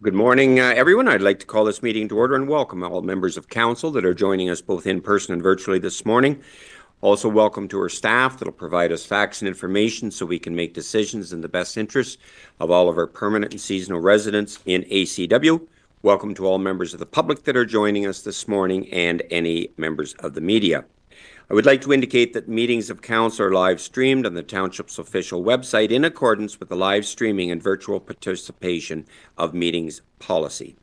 Good morning, everyone. I'd like to call this meeting to order and welcome all members of council that are joining us both in person and virtually this morning. Also, welcome to our staff that will provide us facts and information so we can make decisions in the best interest of all of our permanent and seasonal residents in ACW. Welcome to all members of the public that are joining us this morning and any members of the media. I would like to indicate that meetings of council are live streamed on the Township's official website in accordance with the live streaming and virtual participation of meetings policy.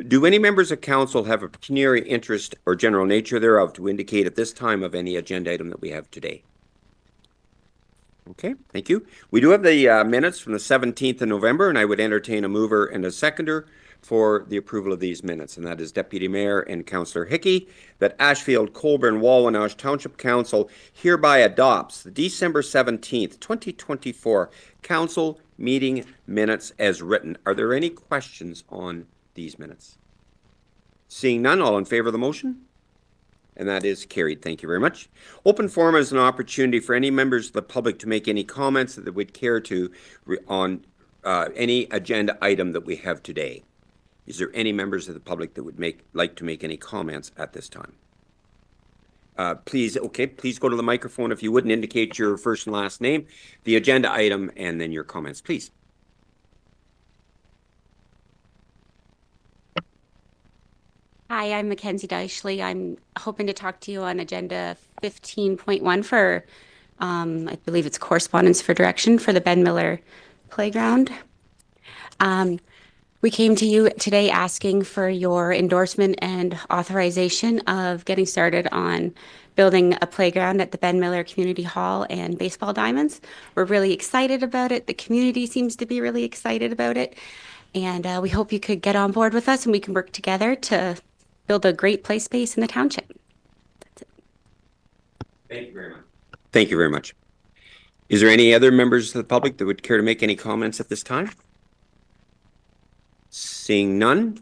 Do any members of council have a pecuniary interest or general nature thereof to indicate at this time of any agenda item that we have today? Okay, thank you. We do have the minutes from the 17th of November, and I would entertain a mover and a seconder for the approval of these minutes, and that is Deputy Mayor and Councillor Hickey, that Ashfield-Colborne-Wawanosh Township Council hereby adopts the December 17th, 2024 Council meeting minutes as written. Are there any questions on these minutes? Seeing none, all in favor of the motion? And that is carried. Thank you very much. Open forum is an opportunity for any members of the public to make any comments that they would care to on any agenda item that we have today. Is there any members of the public that would like to make any comments at this time? Please go to the microphone if you wouldn't indicate your first and last name, the agenda item, and then your comments, please. Hi, I'm Mackenzie Deishley. I'm hoping to talk to you on agenda 15.1 for, I believe it's correspondence for direction for the Ben Miller Playground. We came to you today asking for your endorsement and authorization of getting started on building a playground at the Ben Miller Community Hall and baseball diamonds. We're really excited about it. The community seems to be really excited about it. And we hope you could get on board with us and we can work together to build a great play space in the township. That's it. Thank you very much. Thank you very much. Is there any other members of the public that would care to make any comments at this time? Seeing none,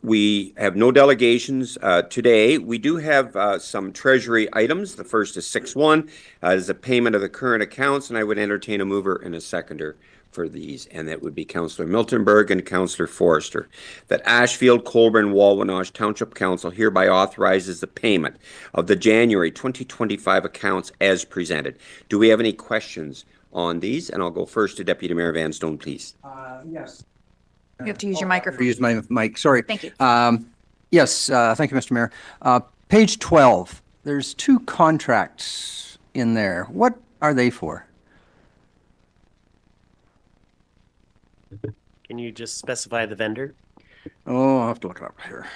we have no delegations today. We do have some treasury items. The first is 6.1, is a payment of the current accounts, and I would entertain a mover and a seconder for these, and that would be Councillor Miltenberg and Councillor Forrester. That Ashfield-Colborne-Wawanosh Township Council hereby authorizes the payment of the January 2025 accounts as presented. Do we have any questions on these? And I'll go first to Deputy Mayor Vanstone, please. Yes. You have to use your microphone. Use my mic, sorry. Thank you. Yes, thank you, Mr. Mayor. Page 12, there's two contracts in there. What are they for? Can you just specify the vendor? Oh, I'll have to look it up here.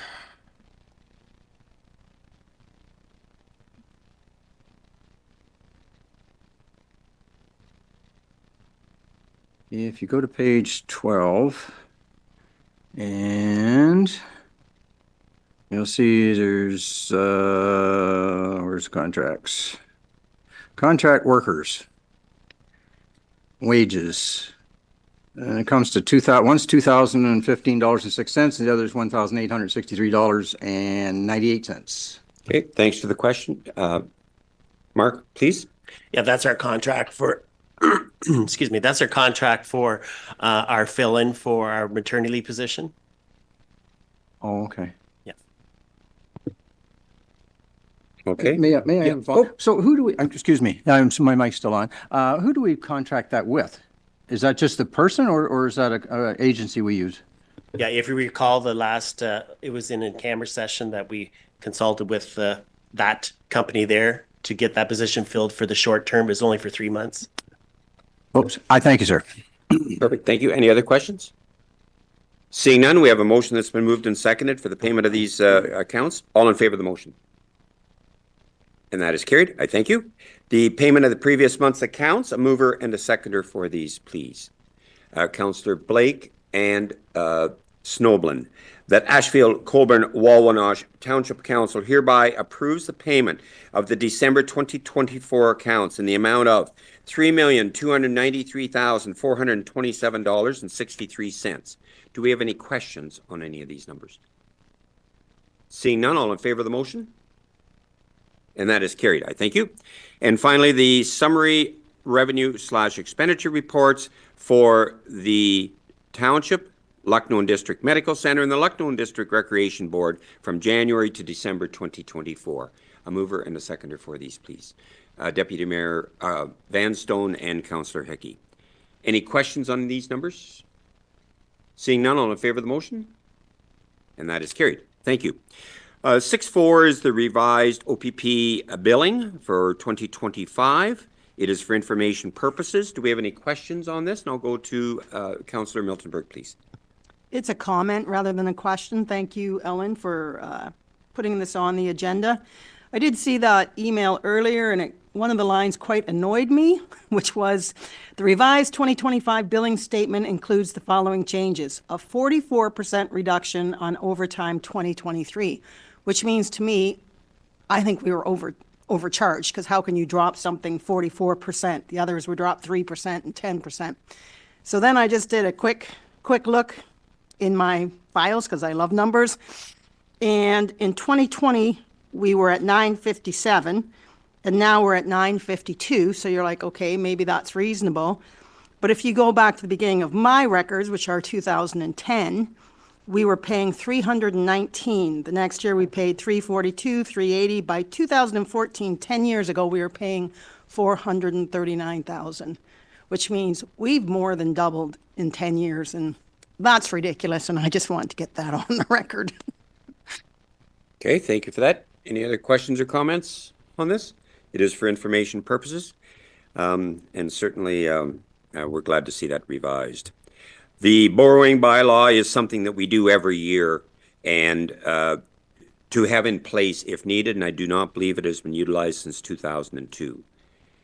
If you go to page 12, and you'll see there's, where's the contracts? Contract workers, wages. And it comes to one's $2,015.06, and the other is $1,863.98. Okay, thanks for the question. Mark, please. Yeah, that's our contract for, excuse me, that's our contract for our fill-in for our maternity leave position. Oh, okay. Yeah. Okay. May I have a follow? So who do we, excuse me, my mic's still on. Who do we contract that with? Is that just the person, or is that a agency we use? Yeah, if you recall the last, it was in camera session that we consulted with that company there to get that position filled for the short term. Is only for 3 months. Oops, I thank you, sir. Perfect, thank you. Any other questions? Seeing none, we have a motion that's been moved and seconded for the payment of these accounts. All in favor of the motion? And that is carried. I thank you. The payment of the previous month's accounts, a mover and a seconder for these, please. Councillor Blake and Snoblin. That Ashfield-Colborne-Wawanosh Township Council hereby approves the payment of the December 2024 accounts in the amount of $3,293,427.63. Do we have any questions on any of these numbers? Seeing none, all in favor of the motion? And that is carried. I thank you. And finally, the summary revenue/expenditure reports for the township, Lucknow District Medical Center and the Lucknow District Recreation Board from January to December 2024. A mover and a seconder for these, please. Deputy Mayor Vanstone and Councillor Hickey. Any questions on these numbers? Seeing none, all in favor of the motion? And that is carried. Thank you. 6.4 is the revised OPP billing for 2025. It is for information purposes. Do we have any questions on this? And I'll go to Councillor Miltenberg, please. It's a comment rather than a question. Thank you, Ellen, for putting this on the agenda. I did see that email earlier, and one of the lines quite annoyed me, which was, the revised 2025 billing statement includes the following changes: a 44% reduction on overtime 2023, which means to me, I think we were overcharged, because how can you drop something 44%? The others were dropped 3% and 10%. So then I just did a quick look in my files, because I love numbers. And in 2020, we were at 957, and now we're at 952. So you're like, okay, maybe that's reasonable. But if you go back to the beginning of my records, which are 2010, we were paying 319. The next year we paid 342, 380. By 2014, 10 years ago, we were paying 439,000, which means we've more than doubled in 10 years. And that's ridiculous. And I just wanted to get that on the record. Okay, thank you for that. Any other questions or comments on this? It is for information purposes. And certainly we're glad to see that revised. The borrowing bylaw is something that we do every year and to have in place if needed, and I do not believe it has been utilized since 2002.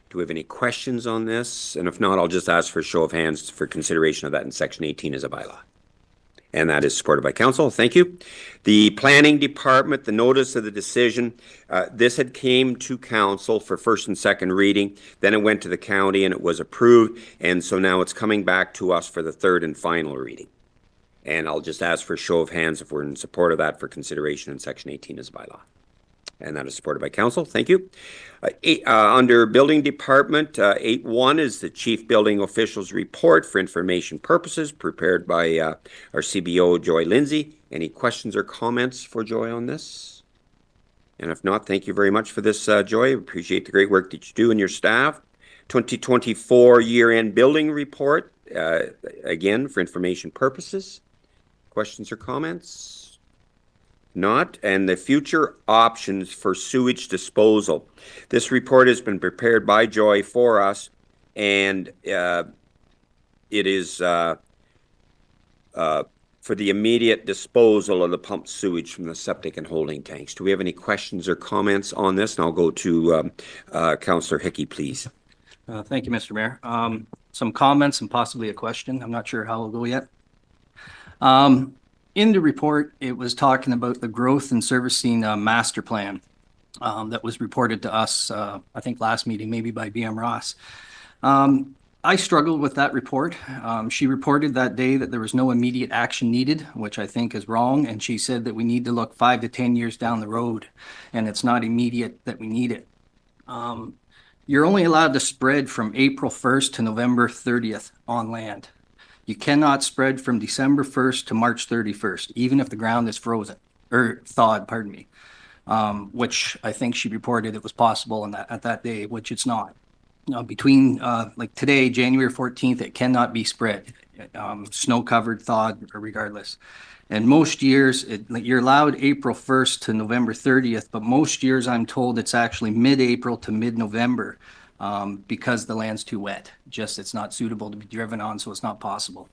Do we have any questions on this? And if not, I'll just ask for a show of hands for consideration of that in Section 18 as a bylaw. And that is supported by council. Thank you. The planning department, the notice of the decision, this had came to council for first and second reading. Then it went to the county and it was approved. And so now it's coming back to us for the third and final reading. And I'll just ask for a show of hands if we're in support of that for consideration in Section 18 as a bylaw. And that is supported by council. Thank you. Under building department, 8.1 is the chief building official's report for information purposes prepared by our CBO, Joy Lindsay. Any questions or comments for Joy on this? And if not, thank you very much for this, Joy. Appreciate the great work that you do and your staff. 2024 year-end building report, again, for information purposes. Questions or comments? Not, and the future options for sewage disposal. This report has been prepared by Joy for us, and it is for the immediate disposal of the pumped sewage from the septic and holding tanks. Do we have any questions or comments on this? And I'll go to Councillor Hickey, please. Thank you, Mr. Mayor. Some comments and possibly a question. I'm not sure how it'll go yet. In the report, it was talking about the growth and servicing master plan that was reported to us, I think last meeting, maybe by BM Ross. I struggled with that report. She reported that day that there was no immediate action needed, which I think is wrong. And she said that we need to look 5 to 10 years down the road, and it's not immediate that we need it. You're only allowed to spread from April 1st to November 30th on land. You cannot spread from December 1st to March 31st, even if the ground is frozen or thawed, pardon me, which I think she reported it was possible at that day, which it's not. Between like today, January 14th, it cannot be spread, snow covered, thawed, or regardless. And most years, you're allowed April 1st to November 30th, but most years I'm told it's actually mid-April to mid-November. Because the land's too wet, just it's not suitable to be driven on, so it's not possible.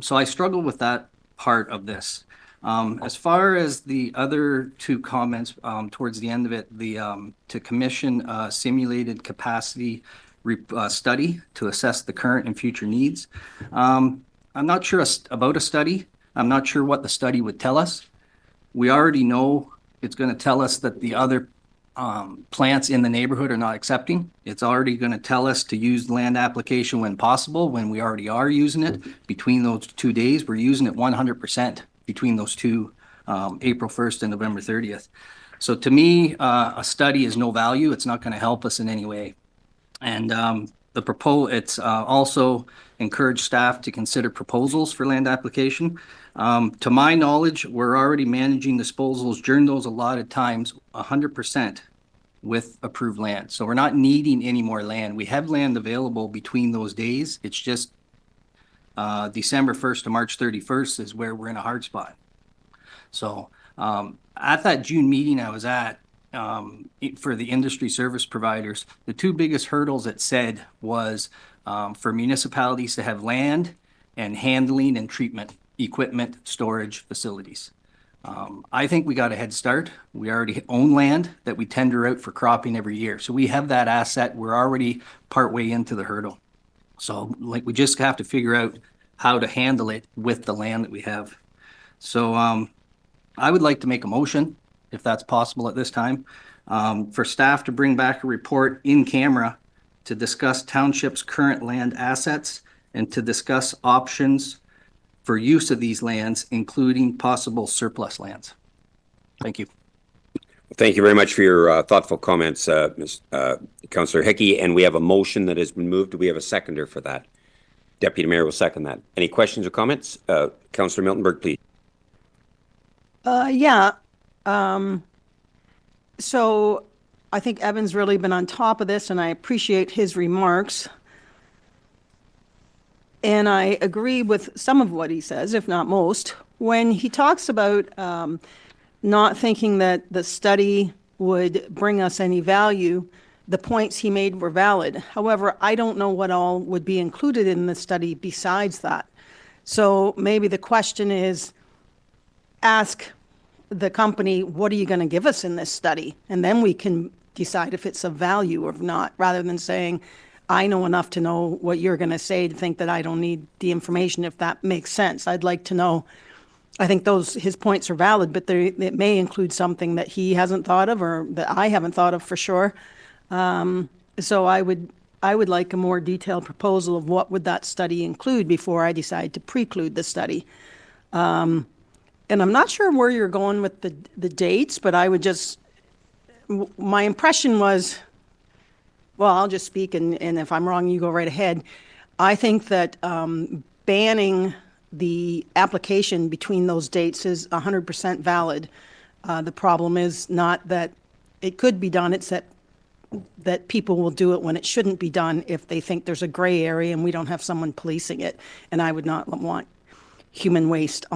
So I struggle with that part of this. As far as the other two comments towards the end of it, to commission a simulated capacity study to assess the current and future needs. I'm not sure about a study. I'm not sure what the study would tell us. We already know it's going to tell us that the other plants in the neighborhood are not accepting. It's already going to tell us to use the land application when possible, when we already are using it. Between those 2 days, we're using it 100% between those two, April 1st and November 30th. So to me, a study is no value. It's not going to help us in any way. And It's also encouraged staff to consider proposals for land application. To my knowledge, we're already managing disposals during those allotted times 100% with approved land. So we're not needing any more land. We have land available between those days. It's just December 1st to March 31st is where we're in a hard spot. So at that June meeting I was at, for the industry service providers, the two biggest hurdles it said was for municipalities to have land and handling and treatment equipment storage facilities. I think we got a head start. We already own land that we tender out for cropping every year. So we have that asset. We're already partway into the hurdle. So like we just have to figure out how to handle it with the land that we have. So I would like to make a motion, if that's possible at this time, for staff to bring back a report in camera to discuss Township's current land assets and to discuss options for use of these lands, including possible surplus lands. Thank you. Thank you very much for your thoughtful comments, Councillor Hickey. And we have a motion that has been moved. Do we have a seconder for that? Deputy Mayor will second that. Any questions or comments? Councillor Miltenberg, please. Yeah. So I think Evan's really been on top of this, and I appreciate his remarks. And I agree with some of what he says, if not most. When he talks about not thinking that the study would bring us any value, the points he made were valid. However, I don't know what all would be included in the study besides that. So maybe the question is, ask the company, what are you going to give us in this study? And then we can decide if it's of value or not, rather than saying, I know enough to know what you're going to say to think that I don't need the information, if that makes sense. I'd like to know. I think his points are valid, but it may include something that he hasn't thought of or that I haven't thought of for sure. So I would like a more detailed proposal of what would that study include before I decide to preclude the study. And I'm not sure where you're going with the dates, but I would just, my impression was, well, I'll just speak, and if I'm wrong, you go right ahead. I think that banning the application between those dates is 100% valid. The problem is not that it could be done, it's that people will do it when it shouldn't be done if they think there's a gray area and we don't have someone policing it. And I would not want human waste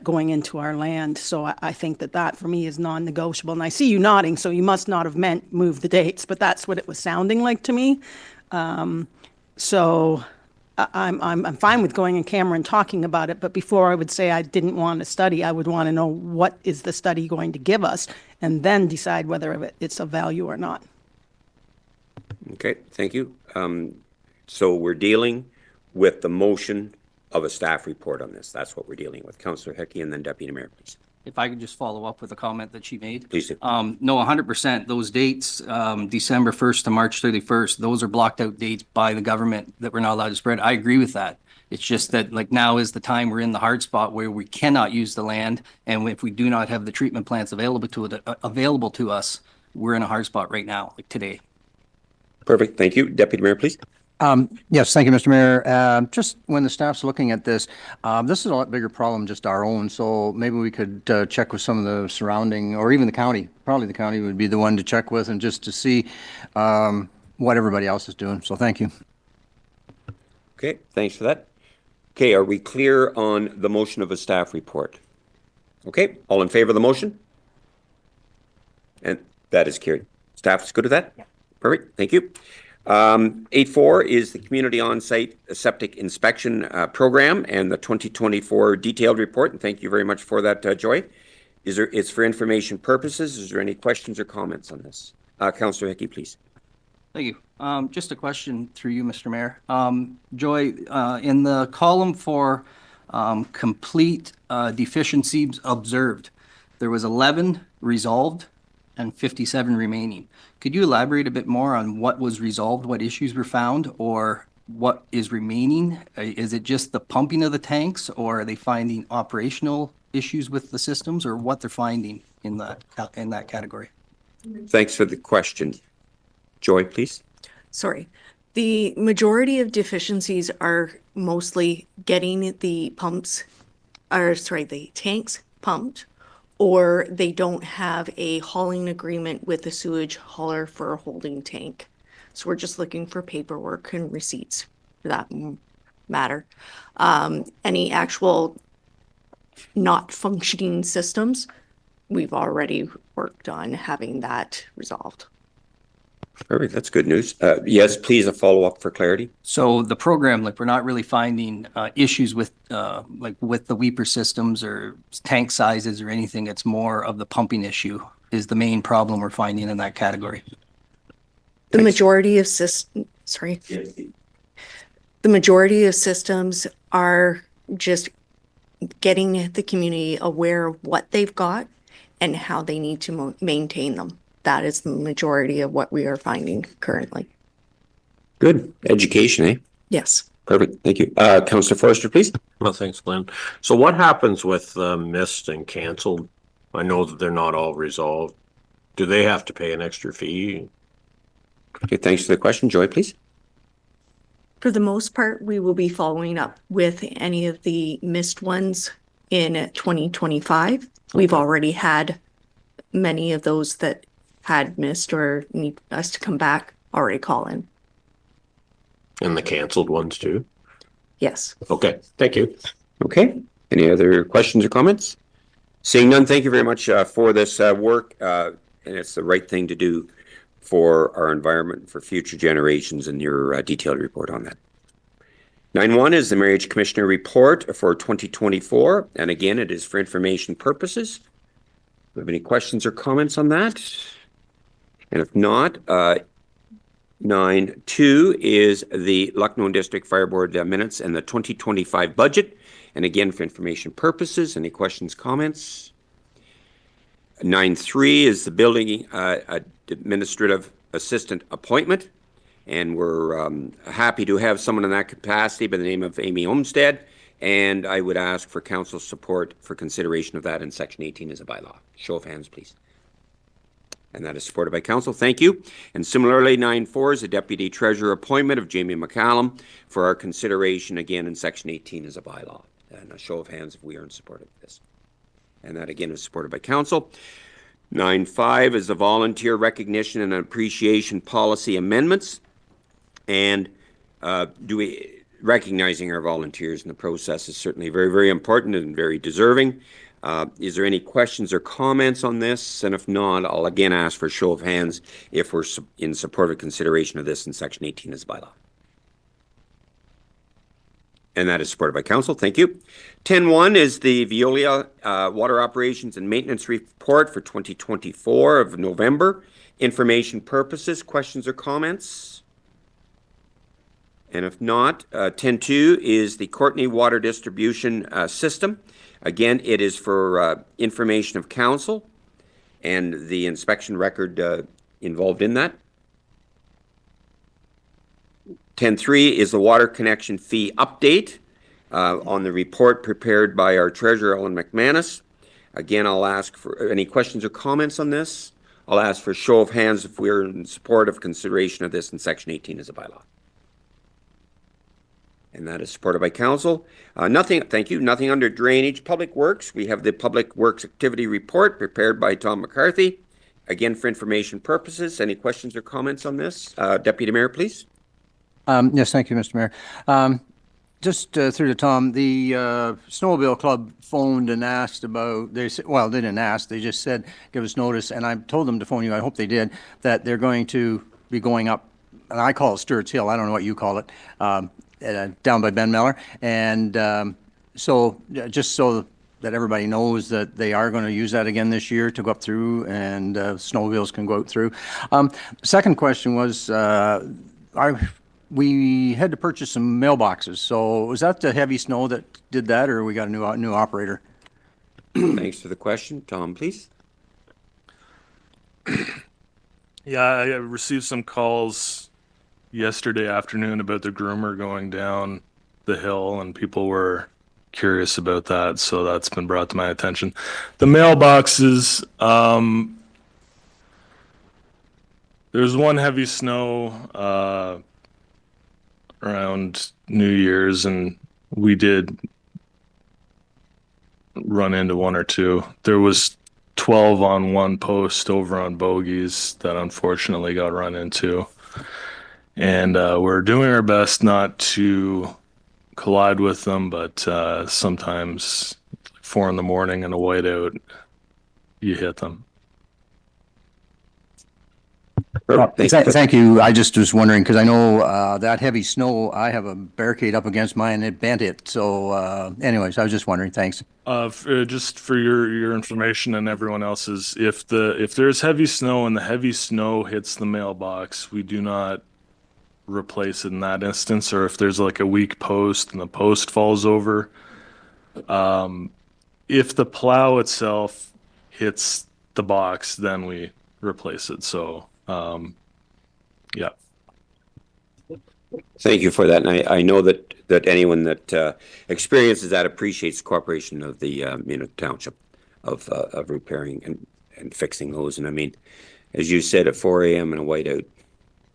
going into our land. So I think that for me is non-negotiable. And I see you nodding, so you must not have meant move the dates, but that's what it was sounding like to me. So I'm fine with going in camera and talking about it, but before I would say I didn't want a study, I would want to know what is the study going to give us, and then decide whether it's of value or not. Okay, thank you. So we're dealing with the motion of a staff report on this. That's what we're dealing with. Councillor Hickey and then Deputy Mayor, please. If I could just follow up with a comment that she made. Please do. No, 100%. Those dates, December 1st to March 31st, those are blocked out dates by the government that we're not allowed to spread. I agree with that. It's just that like now is the time we're in the hard spot where we cannot use the land. And if we do not have the treatment plants available to us, we're in a hard spot right now, like today. Perfect. Thank you. Deputy Mayor, please. Yes, thank you, Mr. Mayor. Just when the staff's looking at this, this is a lot bigger problem, just our own. So maybe we could check with some of the surrounding, or even the county. Probably the county would be the one to check with, and just to see what everybody else is doing. So thank you. Okay, thanks for that. Okay, are we clear on the motion of a staff report? Okay, all in favor of the motion? And that is carried. Staff is good with that? Yeah. Perfect, thank you. 8.4 is the Community On-Site Septic Inspection Program and the 2024 detailed report. And thank you very much for that, Joy. It's for information purposes. Is there any questions or comments on this? Councillor Hickey, please. Thank you. Just a question through you, Mr. Mayor. Joy, in the column for complete deficiencies observed, there was 11 resolved and 57 remaining. Could you elaborate a bit more on what was resolved, what issues were found, or what is remaining? Is it just the pumping of the tanks, or are they finding operational issues with the systems, or what they're finding in that category? Thanks for the question. Joy, please. Sorry. The majority of deficiencies are mostly getting the pumps, or sorry, the tanks pumped, or they don't have a hauling agreement with the sewage hauler for a holding tank. So we're just looking for paperwork and receipts for that matter. Any actual not functioning systems, we've already worked on having that resolved. Perfect, that's good news. Yes, please, a follow-up for clarity. So the program, like, we're not really finding issues with like with the weeper systems or tank sizes or anything. It's more of the pumping issue is the main problem we're finding in that category. The majority of the majority of systems are just getting the community aware of what they've got and how they need to maintain them. That is the majority of what we are finding currently. Good, education, eh? Yes. Perfect, thank you. Councillor Forrester, please. Well, thanks, Glenn. So what happens with missed and canceled? I know that they're not all resolved. Do they have to pay an extra fee? Okay, thanks for the question. Joy, please. For the most part, we will be following up with any of the missed ones in 2025. We've already had many of those that had missed or need us to come back already call in. And the canceled ones too? Yes. Okay, thank you. Okay, any other questions or comments? Seeing none, thank you very much for this work, and it's the right thing to do for our environment, for future generations, and your detailed report on that. 9.1 is the Marriage Commissioner Report for 2024, and again, it is for information purposes. Do you have any questions or comments on that? And if not, 9.2 is the Lucknow District Fire Board minutes and the 2025 budget. And again, for information purposes, any questions, comments? 9.3 is the Building Administrative Assistant appointment. And we're happy to have someone in that capacity by the name of Amy Olmstead. And I would ask for council support for consideration of that in Section 18 as a bylaw. Show of hands, please. And that is supported by council. Thank you. And similarly, 9.4 is the Deputy Treasurer appointment of Jamie McCallum for our consideration again in Section 18 as a bylaw. And a show of hands if we are in support of this. And that again is supported by council. 9.5 is the Volunteer Recognition and Appreciation Policy Amendments. And recognizing our volunteers in the process is certainly very, very important and very deserving. Is there any questions or comments on this? And if not, I'll again ask for a show of hands if we're in support of consideration of this in Section 18 as a bylaw. And that is supported by council. Thank you. 10.1 is the Veolia Water Operations and Maintenance Report for 2024 of November. Information purposes, questions or comments? And if not, 10.2 is the Courtenay Water Distribution System. Again, it is for information of council and the inspection record involved in that. 10.3 is the water connection fee update on the report prepared by our treasurer, Ellen McManus. Again, I'll ask for any questions or comments on this. I'll ask for a show of hands if we're in support of consideration of this in Section 18 as a bylaw. And that is supported by council. Thank you. Nothing under drainage. Public Works. We have the Public Works Activity Report prepared by Tom McCarthy. Again, for information purposes. Any questions or comments on this? Deputy Mayor, please. Yes, thank you, Mr. Mayor. Just through to Tom, the Snowmobile Club phoned and asked about, they didn't ask, they just said, give us notice, and I told them to phone you, I hope they did, that they're going to be going up, and I call it Stewart's Hill, I don't know what you call it, down by Ben Miller, and so just so that everybody knows that they are going to use that again this year to go up through, and snowmobiles can go out through. Second question was, we had to purchase some mailboxes. So was that the heavy snow that did that, or we got a new operator? Thanks for the question. Tom, please. Yeah, I received some calls yesterday afternoon about the groomer going down the hill, and people were curious about that, so that's been brought to my attention. The mailboxes, there's one heavy snow around New Year's, and we did run into one or two. There was 12 on one post over on bogeys that unfortunately got run into. And we're doing our best not to collide with them, but sometimes 4 in the morning in a whiteout, you hit them. Thank you. I just was wondering, because I know that heavy snow, I have a barricade up against mine and it bent it. So anyways, I was just wondering. Thanks. Just for your information and everyone else's, if there's heavy snow and the heavy snow hits the mailbox, we do not replace it in that instance. Or if there's like a weak post and the post falls over, if the plow itself hits the box, then we replace it. So yeah. Thank you for that. And I know that anyone that experiences that appreciates the cooperation of the township of repairing and fixing those. And I mean, as you said, at 4 a.m. in a whiteout,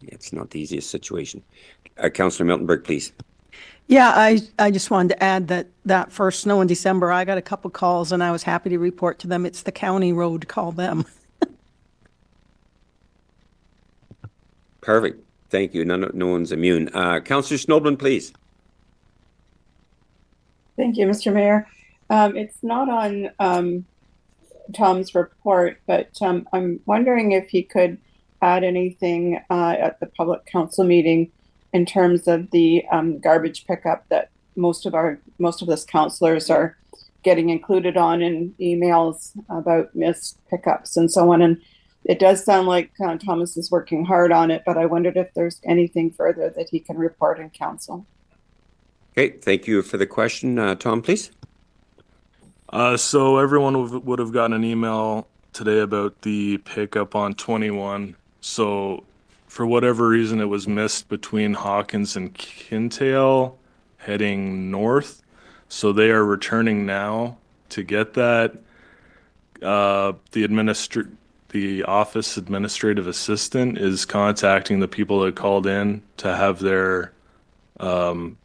it's not the easiest situation. Councillor Miltenberg, please. Yeah, I just wanted to add that first snow in December, I got a couple calls and I was happy to report to them it's the county road, call them. Perfect. Thank you. No one's immune. Councillor Snowden, please. Thank you, Mr. Mayor. It's not on Tom's report, but I'm wondering if he could add anything at the public council meeting in terms of the garbage pickup that most of us councillors are getting included on in emails about missed pickups and so on. And it does sound like Thomas is working hard on it, but I wondered if there's anything further that he can report in council. Okay, thank you for the question. Tom, please. So everyone would have gotten an email today about the pickup on 21. So for whatever reason, it was missed between Hawkins and Kintail heading north. So they are returning now to get that. The office administrative assistant is contacting the people that called in to have their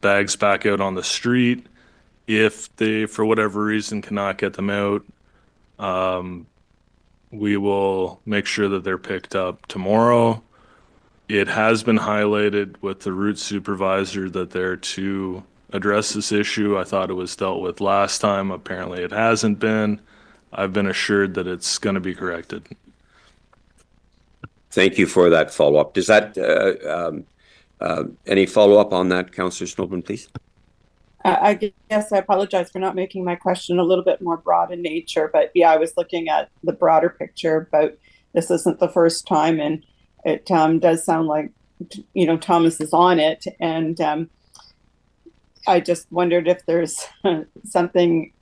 bags back out on the street. If they, for whatever reason, cannot get them out, we will make sure that they're picked up tomorrow. It has been highlighted with the route supervisor that they're to address this issue. I thought it was dealt with last time. Apparently it hasn't been. I've been assured that it's going to be corrected. Thank you for that follow-up. Does that, any follow-up on that, Councillor Snowden, please? I guess I apologize for not making my question a little bit more broad in nature, but yeah, I was looking at the broader picture about this isn't the first time, and it does sound like, Thomas is on it, and I just wondered if there's something,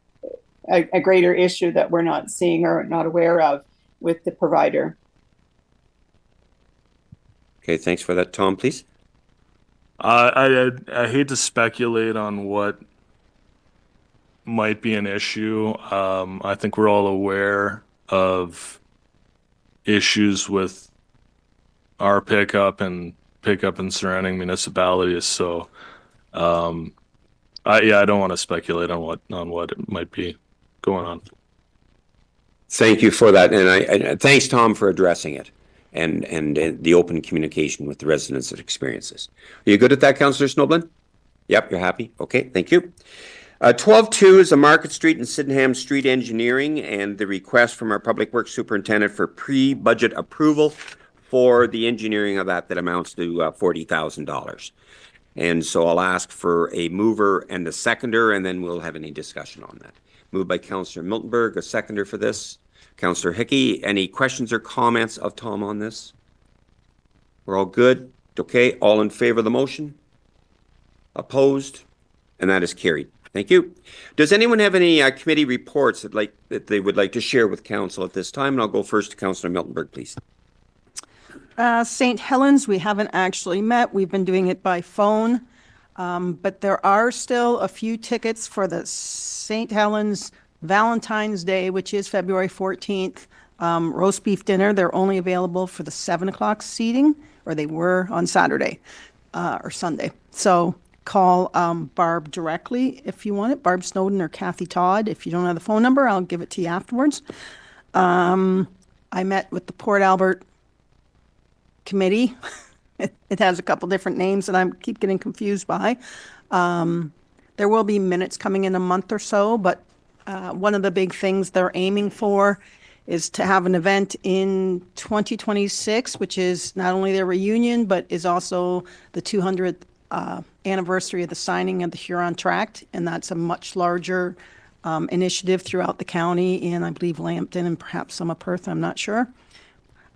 a greater issue that we're not seeing or not aware of with the provider. Okay, thanks for that. Tom, please. I hate to speculate on what might be an issue. I think we're all aware of issues with our pickup and surrounding municipalities. So, I don't want to speculate on what it might be going on. Thank you for that, and thanks, Tom, for addressing it. And the open communication with the residents that experience this. Are you good at that, Councillor Snowden? Yep, you're happy. Okay, thank you. 12-2 is the Market Street and Sydenham Street Engineering and the request from our Public Works Superintendent for pre-budget approval for the engineering of that amounts to $40,000. And so I'll ask for a mover and a seconder, and then we'll have any discussion on that. Moved by Councillor Miltenberg, a seconder for this. Councillor Hickey, any questions or comments of Tom on this? We're all good? Okay, all in favor of the motion? Opposed? And that is carried. Thank you. Does anyone have any committee reports that they would like to share with council at this time? And I'll go first to Councillor Miltenberg, please. St. Helens, we haven't actually met. We've been doing it by phone. But there are still a few tickets for the St. Helens Valentine's Day, which is February 14th, roast beef dinner. They're only available for the 7 o'clock seating, or they were on Saturday. or Sunday. So call Barb directly if you want it, Barb Snowden or Kathy Todd. If you don't have the phone number, I'll give it to you afterwards. I met with the Port Albert committee. It has a couple different names that I keep getting confused by. There will be minutes coming in a month or so, but one of the big things they're aiming for is to have an event in 2026, which is not only their reunion, but is also the 200th anniversary of the signing of the Huron Tract. And that's a much larger initiative throughout the county, and I believe Lambton and perhaps some of Perth, I'm not sure.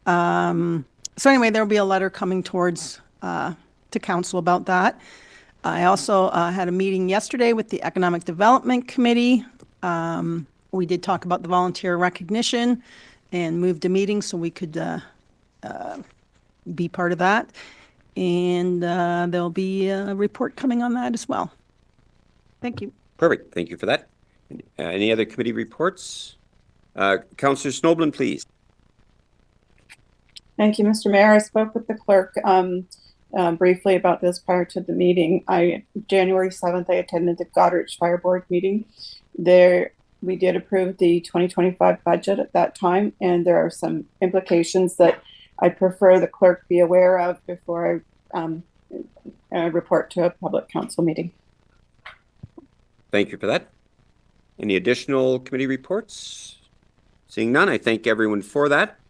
So anyway, there'll be a letter coming towards to council about that. I also had a meeting yesterday with the Economic Development Committee. We did talk about the volunteer recognition and moved a meeting so we could be part of that. And there'll be a report coming on that as well. Thank you. Perfect. Thank you for that. Any other committee reports? Councillor Snowden, please. Thank you, Mr. Mayor. I spoke with the clerk briefly about this prior to the meeting. January 7th, I attended the Goderich Fire Board meeting. There, we did approve the 2025 budget at that time, and there are some implications that I prefer the clerk be aware of before I report to a public council meeting. Thank you for that. Any additional committee reports? Seeing none, I thank everyone for that.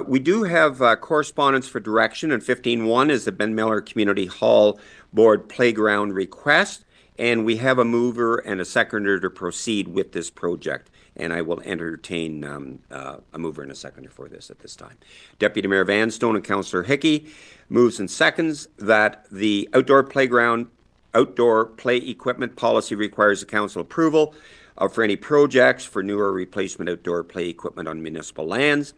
We do have correspondence for direction, and 15.1 is the Ben Miller Community Hall Board Playground request, and we have a mover and a seconder to proceed with this project, and I will entertain a mover and a seconder for this at this time. Deputy Mayor Vanstone and Councillor Hickey moves and seconds that the outdoor play equipment policy requires the council approval for any projects for new or replacement outdoor play equipment on municipal lands.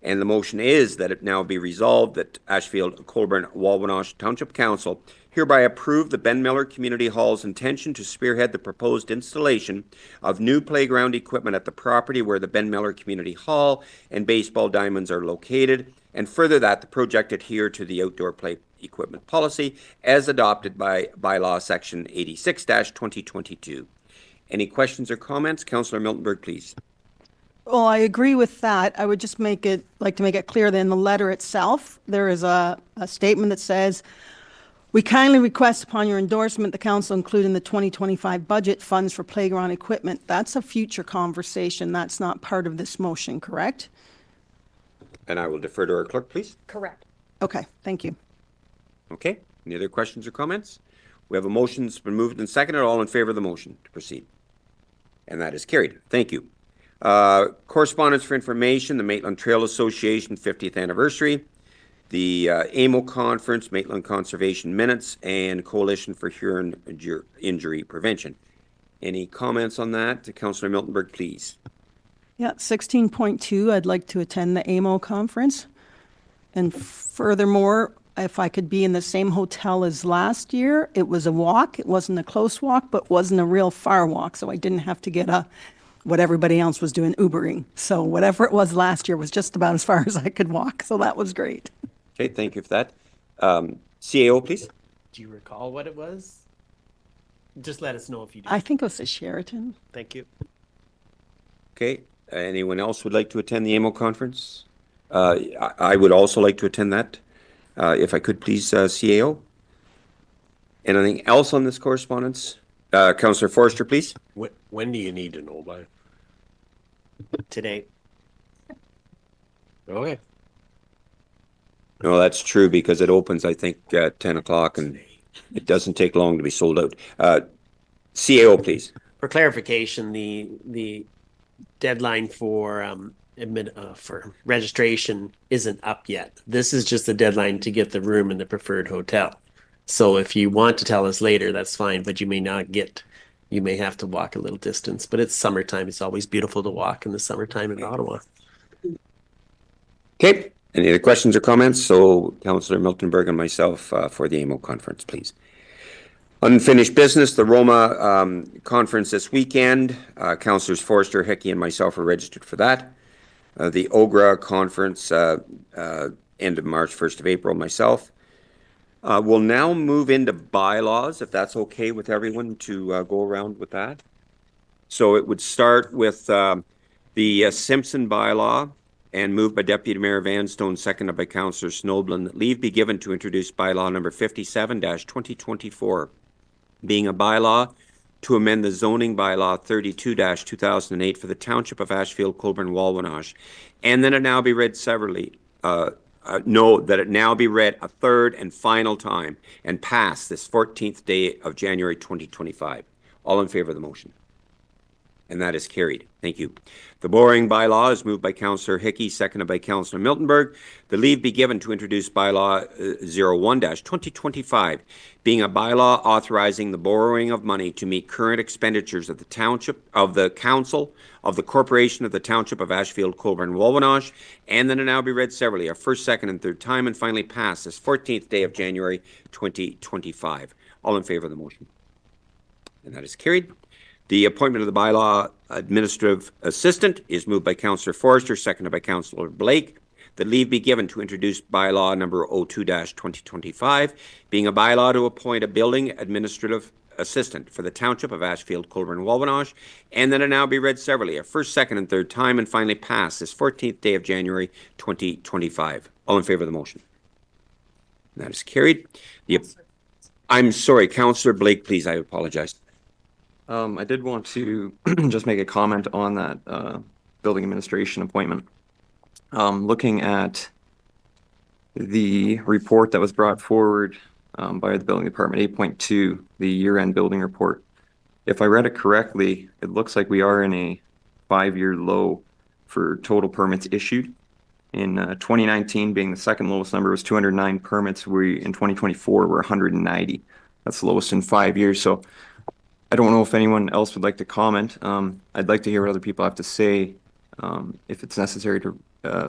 And the motion is that it now be resolved that Ashfield-Colborne-Wawanosh Township Council hereby approve the Ben Miller Community Hall's intention to spearhead the proposed installation of new playground equipment at the property where the Ben Miller Community Hall and baseball diamonds are located, and further that the project adhere to the outdoor play equipment policy as adopted by bylaw section 86-2022. Any questions or comments? Councillor Miltenberg, please. Well, I agree with that. I would just like to make it clear that in the letter itself, there is a statement that says, we kindly request upon your endorsement, the council include in the 2025 budget funds for playground equipment. That's a future conversation. That's not part of this motion, correct? And I will defer to our clerk, please. Correct. Okay, thank you. Okay. Any other questions or comments? We have a motion that's been moved and seconded. All in favor of the motion to proceed? And that is carried. Thank you. Correspondence for information, the Maitland Trail Association 50th anniversary, the AMO Conference, Maitland Conservation Minutes, and Coalition for Huron Injury Prevention. Any comments on that? Councillor Miltenberg, please. Yeah, 16.2, I'd like to attend the AMO conference. And furthermore, if I could be in the same hotel as last year, it was a walk. It wasn't a close walk, but wasn't a real far walk. So I didn't have to get what everybody else was doing, Ubering. So whatever it was last year was just about as far as I could walk. So that was great. Okay, thank you for that. CAO, please. Do you recall what it was? Just let us know if you do. I think it was the Sheraton. Thank you. Okay, anyone else would like to attend the AMO conference? I would also like to attend that. If I could please, CAO. Anything else on this correspondence? Councillor Forster, please. When do you need to know by? Today. Okay. No, that's true because it opens, I think, at 10 o'clock and it doesn't take long to be sold out. CAO, please. For clarification, the deadline for registration isn't up yet. This is just the deadline to get the room in the preferred hotel. So if you want to tell us later, that's fine, but you may have to walk a little distance. But it's summertime. It's always beautiful to walk in the summertime in Ottawa. Okay. Any other questions or comments? So Councillor Miltenberg and myself for the AMO conference, please. Unfinished business, the Roma conference this weekend. Councillors Forster, Hickey, and myself are registered for that. The OGRA conference, end of March, 1st of April, myself. We'll now move into bylaws, if that's okay with everyone to go around with that. So it would start with the Simpson bylaw and moved by Deputy Mayor Vanstone, seconded by Councillor Snoblin, that leave be given to introduce bylaw number 57-2024, being a bylaw to amend the zoning bylaw 32-2008 for the Township of Ashfield-Colborne-Wawanosh, and then it now be read severally. That it now be read a third and final time and pass this 14th day of January 2025. All in favor of the motion? And that is carried. Thank you. The borrowing bylaw is moved by Councillor Hickey, seconded by Councillor Miltenberg. The leave be given to introduce bylaw 01-2025, being a bylaw authorizing the borrowing of money to meet current expenditures of the Township, of the Council, of the Corporation of the Township of Ashfield-Colborne-Wawanosh, and then it now be read severally, a first, second, and third time, and finally pass this 14th day of January 2025. All in favor of the motion? And that is carried. The appointment of the bylaw administrative assistant is moved by Councillor Forrester, seconded by Councillor Blake. That leave be given to introduce bylaw number 02-2025, being a bylaw to appoint a building administrative assistant for the Township of Ashfield-Colborne-Wawanosh, and then it now be read severally, a first, second, and third time, and finally pass this 14th day of January 2025. All in favor of the motion? And that is carried. I'm sorry, Councillor Blake, please, I apologize. I did want to just make a comment on that building administration appointment. Looking at the report that was brought forward by the building department, 8.2, the year-end building report. If I read it correctly, it looks like we are in a 5-year low for total permits issued. In 2019, being the second lowest number, was 209 permits. In 2024, we're 190. That's the lowest in 5 years. So I don't know if anyone else would like to comment. I'd like to hear what other people have to say if it's necessary to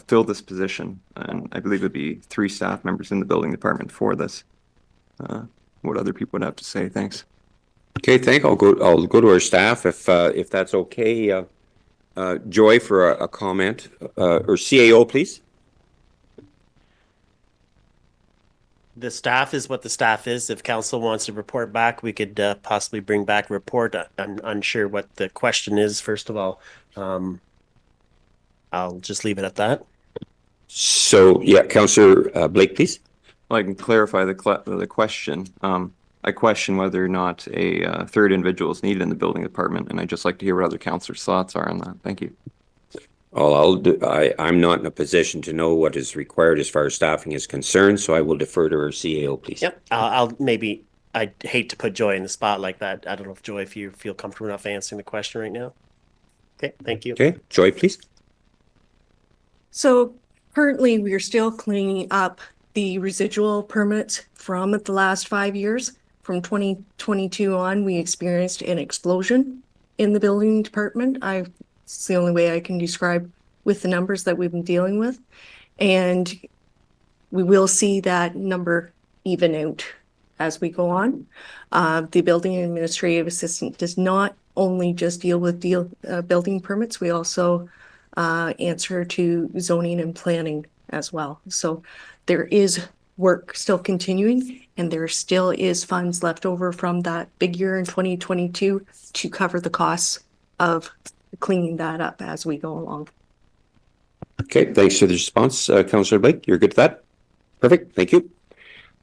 fill this position. And I believe it'd be 3 staff members in the building department for this. What other people would have to say. Thanks. Okay, I'll go to our staff if that's okay. Joy for a comment, or CAO, please. The staff is what the staff is. If council wants to report back, we could possibly bring back a report. I'm unsure what the question is, first of all. I'll just leave it at that. So, yeah, Councillor Blake, please. Well, I can clarify the question. I question whether or not a third individual is needed in the building department, and I'd just like to hear what other councillors' thoughts are on that. Thank you. Well, I'm not in a position to know what is required as far as staffing is concerned, so I will defer to our CAO, please. Yep. I'd hate to put Joy in the spot like that. I don't know if Joy, if you feel comfortable enough answering the question right now. Okay, thank you. Okay, Joy, please. So currently, we are still cleaning up the residual permits from the last 5 years. From 2022 on, we experienced an explosion in the building department. It's the only way I can describe with the numbers that we've been dealing with. And we will see that number even out as we go on. The building administrative assistant does not only just deal with building permits, we also answer to zoning and planning as well. So there is work still continuing, and there still is funds left over from that big year in 2022 to cover the costs of cleaning that up as we go along. Okay, thanks for the response, Councillor Blake. You're good to that? Perfect, thank you.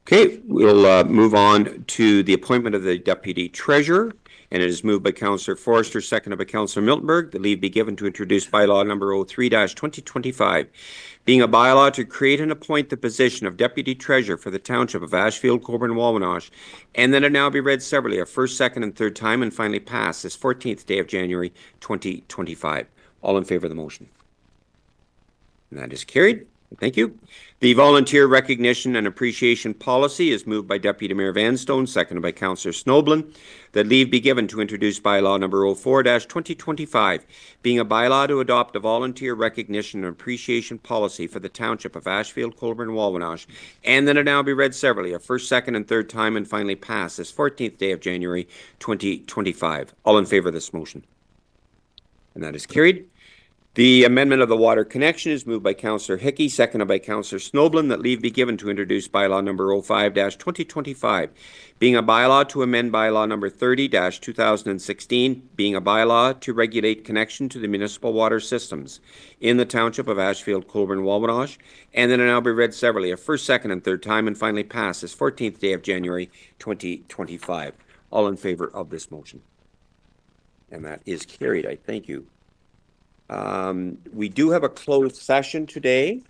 Okay, we'll move on to the appointment of the Deputy Treasurer, and it is moved by Councillor Forrester, seconded by Councillor Miltenberg. The leave be given to introduce bylaw number 03-2025, being a bylaw to create and appoint the position of Deputy Treasurer for the Township of Ashfield-Colborne-Wawanosh, and then it now be read severally, a first, second, and third time, and finally pass this 14th day of January 2025. All in favor of the motion? And that is carried. Thank you. The volunteer recognition and appreciation policy is moved by Deputy Mayor Vanstone, seconded by Councillor Snoblin. That leave be given to introduce bylaw number 04-2025, being a bylaw to adopt a volunteer recognition and appreciation policy for the Township of Ashfield-Colborne-Wawanosh, and then it now be read severally, a first, second, and third time, and finally pass this 14th day of January 2025. All in favor of this motion? And that is carried. The amendment of the water connection is moved by Councillor Hickey, seconded by Councillor Snoblin, that leave be given to introduce bylaw number 05-2025, being a bylaw to amend bylaw number 30-2016, being a bylaw to regulate connection to the municipal water systems in the Township of Ashfield-Colborne-Wawanosh, and then it now be read severally, a first, second, and third time, and finally passed this 14th day of January 2025. All in favor of this motion? And that is carried. I thank you. We do have a closed session today,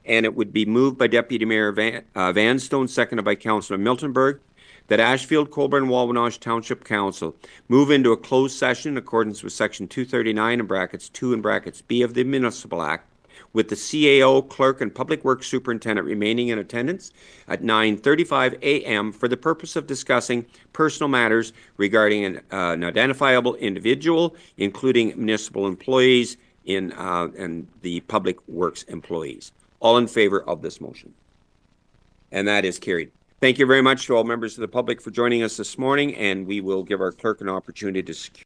and it would be moved by Deputy Mayor Vanstone, seconded by Councillor Miltenberg, that Ashfield-Colborne-Wawanosh Township Council move into a closed session in accordance with Section 239 in brackets 2 and brackets B of the Municipal Act, with the CAO, clerk, and public works superintendent remaining in attendance at 9:35 a.m. for the purpose of discussing personal matters regarding an identifiable individual, including municipal employees and the public works employees. All in favor of this motion? And that is carried. Thank you very much to all members of the public for joining us this morning, and we will give our clerk an opportunity to secure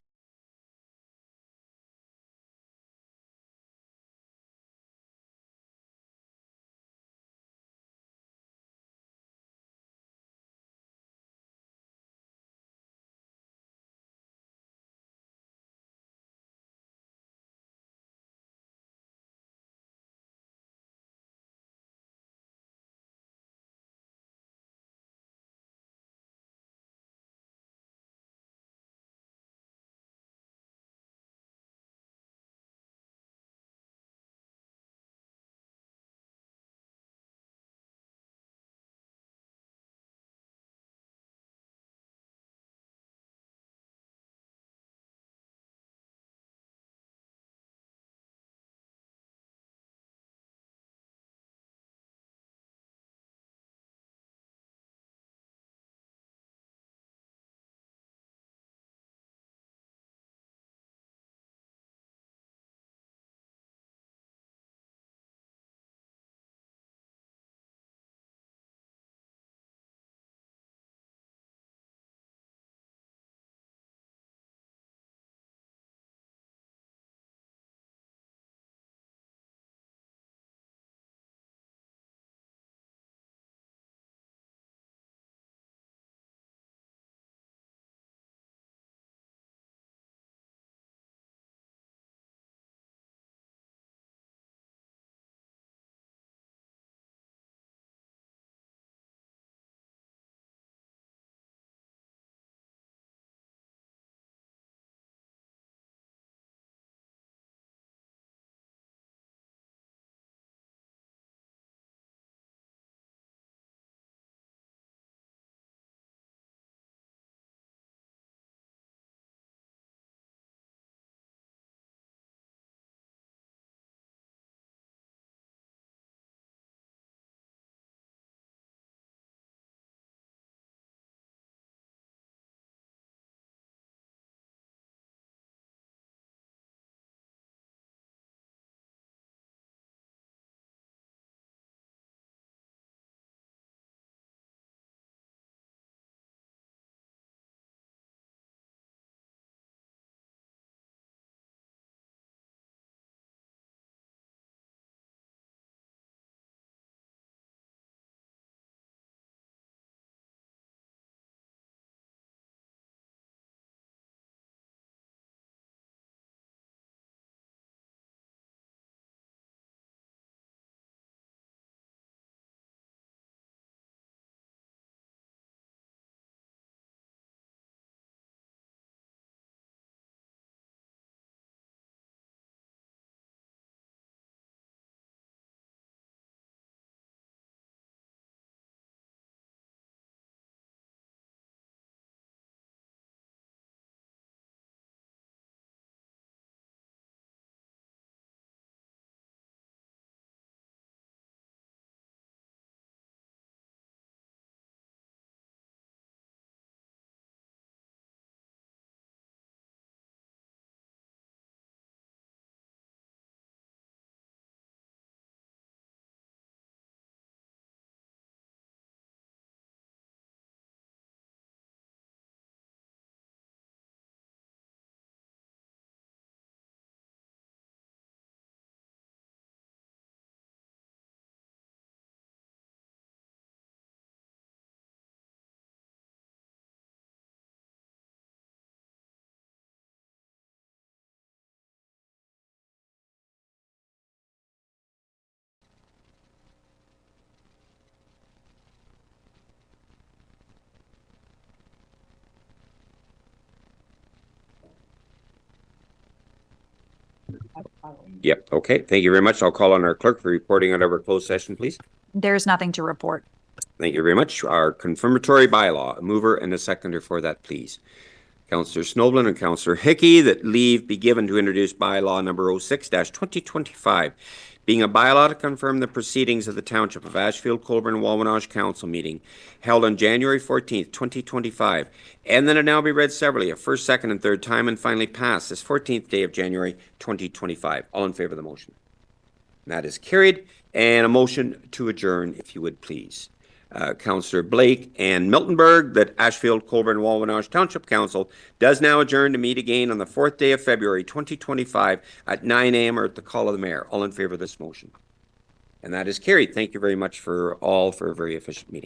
Yep, okay, thank you very much. I'll call on our clerk for reporting out of our closed session, please. There's nothing to report. Thank you very much. Our confirmatory bylaw, a mover and a seconder for that, please. Councillor Snoblin and Councillor Hickey, that leave be given to introduce bylaw number 06-2025, being a bylaw to confirm the proceedings of the Township of Ashfield-Colborne-Wawanosh Council meeting held on January 14th, 2025, and that it now be read severally, a first, second, and third time, and finally passed this 14th day of January 2025. All in favor of the motion? That is carried. And a motion to adjourn, if you would please. Councillor Blake and Miltonberg, that Ashfield-Colborne-Wawanosh Township Council does now adjourn to meet again on the 4th day of February 2025 at 9 a.m. or at the call of the mayor. All in favor of this motion? And that is carried. Thank you very much for a very efficient meeting.